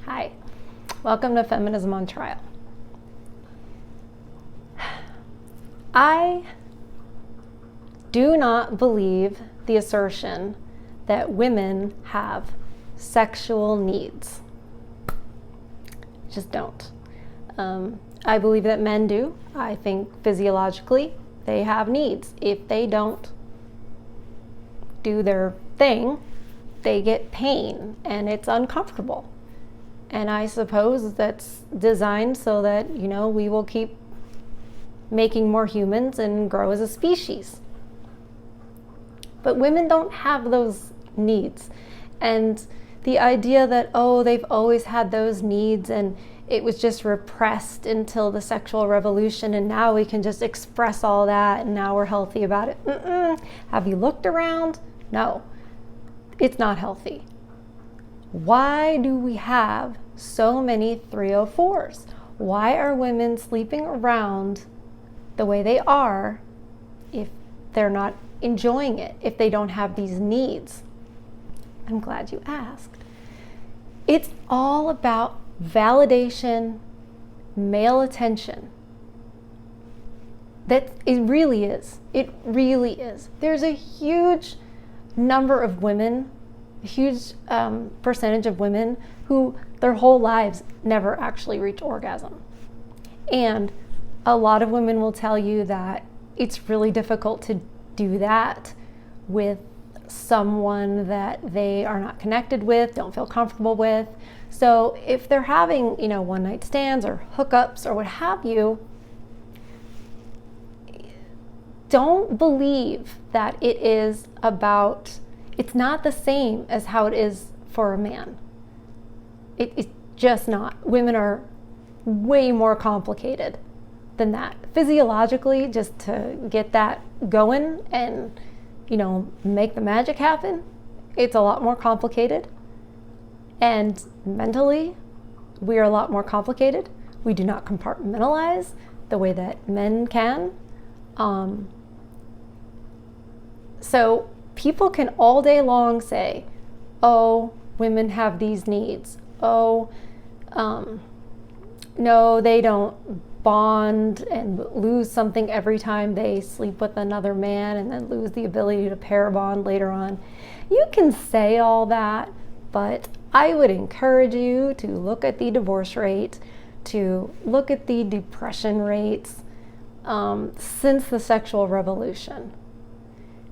Hi, welcome to Feminism on Trial. I do not believe the assertion that women have sexual needs. Just don't. I believe that men do. I think physiologically they have needs. If they don't do their thing, they get pain and it's uncomfortable. And I suppose that's designed so that, we will keep making more humans and grow as a species. But women don't have those needs. And the idea that, they've always had those needs and it was just repressed until the sexual revolution and now we can just express all that and now we're healthy about it. Have you looked around? No, it's not healthy. Why do we have so many 304s? Why are women sleeping around the way they are if they're not enjoying it, if they don't have these needs? I'm glad you asked. It's all about validation, male attention. It really is. It really is. There's a huge number of women, a huge percentage of women who their whole lives never actually reach orgasm. And a lot of women will tell you that it's really difficult to do that with someone that they are not connected with, don't feel comfortable with. So if they're having, one night stands or hookups or what have you, don't believe that it's not the same as how it is for a man. It's just not. Women are way more complicated than that. Physiologically, just to get that going and, make the magic happen, it's a lot more complicated. And mentally, we are a lot more complicated. We do not compartmentalize the way that men can. So people can all day long say, women have these needs. No, they don't bond and lose something every time they sleep with another man and then lose the ability to pair bond later on. You can say all that, but I would encourage you to look at the divorce rate, to look at the depression rates since the sexual revolution.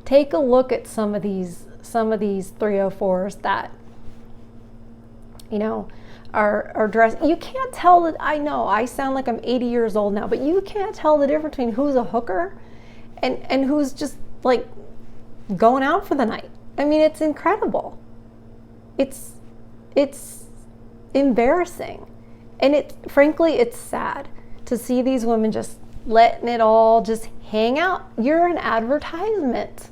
Take a look at some of these 304s that, are dressed. You can't tell that. I know I sound like I'm 80 years old now, but you can't tell the difference between who's a hooker and who's just like going out for the night. I mean, it's incredible. It's embarrassing. And frankly, it's sad to see these women just letting it all just hang out. You're an advertisement.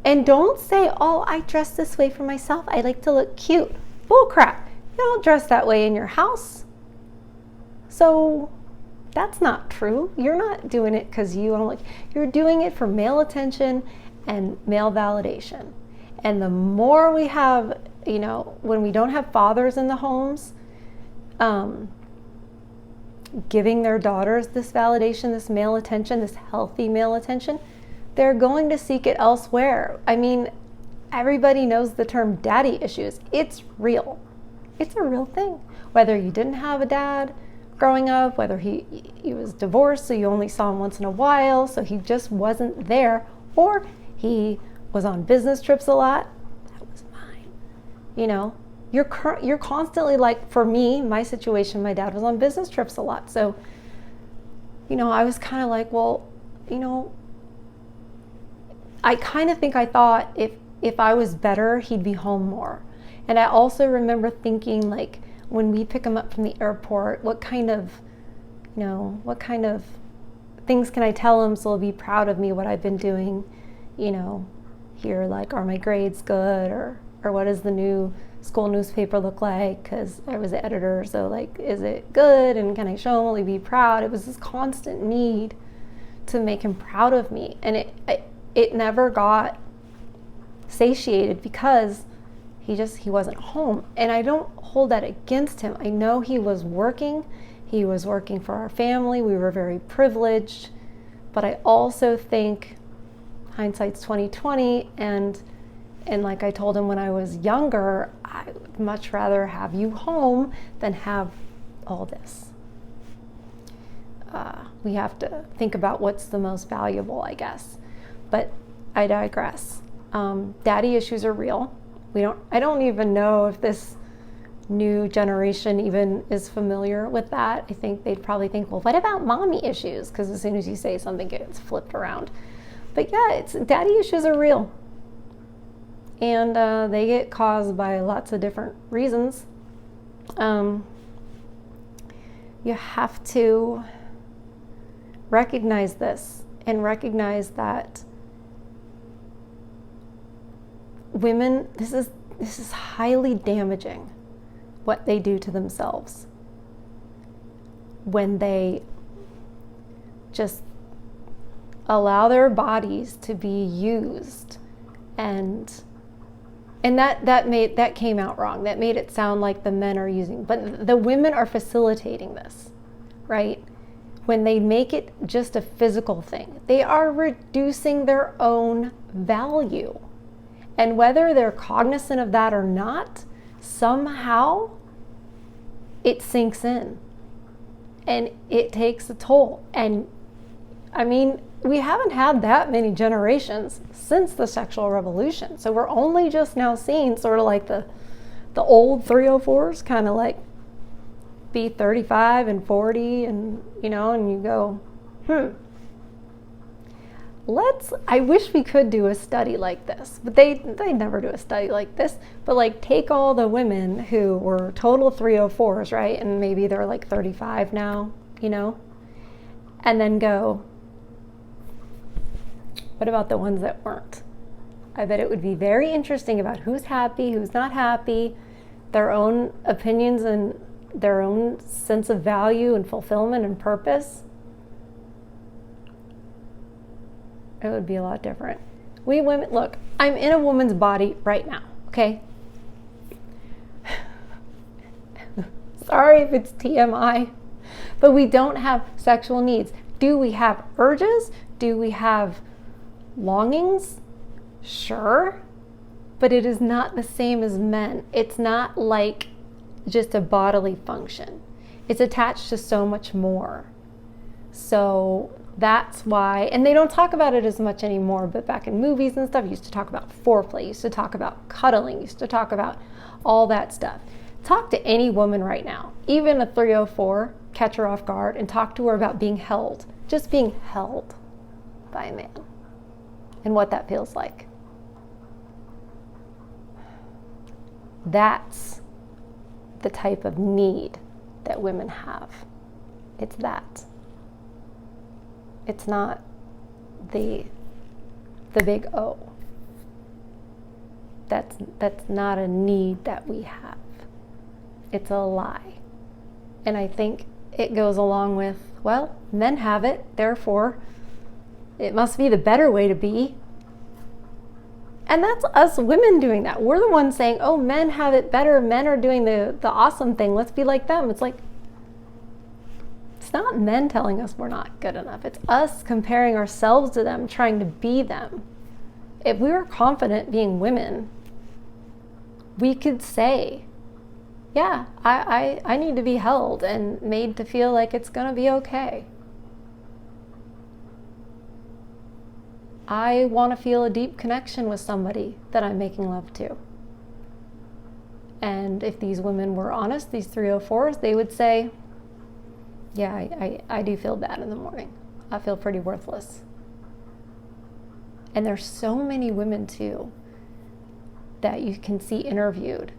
And don't say, I dress this way for myself. I like to look cute. Bull crap. You don't dress that way in your house. So that's not true. You're not doing it because you want to look. You're doing it for male attention and male validation. And the more we have, when we don't have fathers in the homes, giving their daughters this validation, this male attention, this healthy male attention, they're going to seek it elsewhere. I mean, everybody knows the term daddy issues. It's real. It's a real thing. Whether you didn't have a dad growing up, whether he was divorced, so you only saw him once in a while, so he just wasn't there, or he was on business trips a lot, that was mine. You're constantly like, for me, my situation, my dad was on business trips a lot. So, I was kind of like, well, I kind of think I thought if I was better, he'd be home more. And I also remember thinking, like, when we pick him up from the airport, what kind of things can I tell him so he'll be proud of me, what I've been doing, here, like, are my grades good, or what does the new school newspaper look like, because I was the editor, so, like, is it good, and can I show him, will he be proud? It was this constant need to make him proud of me, and it never got satiated because he wasn't home. And I don't hold that against him. I know he was working for our family. We were very privileged, but I also think hindsight's 2020, and like I told him when I was younger, I would much rather have you home than have all this. We have to think about what's the most valuable, I guess. But I digress. Daddy issues are real. I don't even know if this new generation even is familiar with that. I think they'd probably think, well, what about mommy issues? Because as soon as you say something, it gets flipped around. But yeah, daddy issues are real. And they get caused by lots of different reasons. You have to recognize this and recognize that women, this is highly damaging what they do to themselves when they just allow their bodies to be used, and that came out wrong. That made it sound like the men are using, but the women are facilitating this, right? When they make it just a physical thing, they are reducing their own value. And whether they're cognizant of that or not, somehow it sinks in and it takes a toll. And I mean, we haven't had that many generations since the sexual revolution. So we're only just now seeing sort of like the old 304s kind of like be 35 and 40 and, and you go, I wish we could do a study like this, but they never do a study like this, but like take all the women who were total 304s, right? And maybe they're like 35 now, and then go, what about the ones that weren't? I bet it would be very interesting about who's happy, who's not happy, their own opinions and their own sense of value and fulfillment and purpose. It would be a lot different. We women, look, I'm in a woman's body right now, okay? Sorry if it's TMI, but we don't have sexual needs. Do we have urges? Do we have longings? Sure, but it is not the same as men. It's not like just a bodily function. It's attached to so much more. So that's why, and they don't talk about it as much anymore, but back in movies and stuff, used to talk about foreplay, used to talk about cuddling, used to talk about all that stuff. Talk to any woman right now, even a 304, catch her off guard and talk to her about being held, just being held by a man and what that feels like. That's the type of need that women have. It's that. It's not the big O. That's not a need that we have. It's a lie. And I think it goes along with, well, men have it, therefore it must be the better way to be. And that's us women doing that. We're the ones saying, oh, men have it better. Men are doing the awesome thing. Let's be like them. It's like, it's not men telling us we're not good enough. It's us comparing ourselves to them, trying to be them. If we were confident being women, we could say, yeah, I need to be held and made to feel like it's going to be okay. I want to feel a deep connection with somebody that I'm making love to. And if these women were honest, these 304s, they would say, yeah, I do feel bad in the morning. I feel pretty worthless. And there's so many women too that you can see interviewed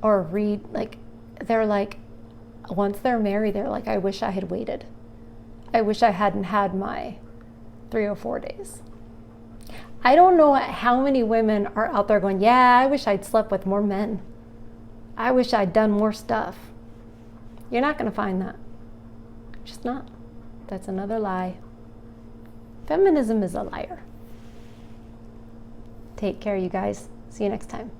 or read, like, they're like, once they're married, they're like, I wish I had waited. I wish I hadn't had my 304 days. I don't know how many women are out there going, yeah, I wish I'd slept with more men. I wish I'd done more stuff. You're not going to find that. Just not. That's another lie. Feminism is a liar. Take care, you guys. See you next time.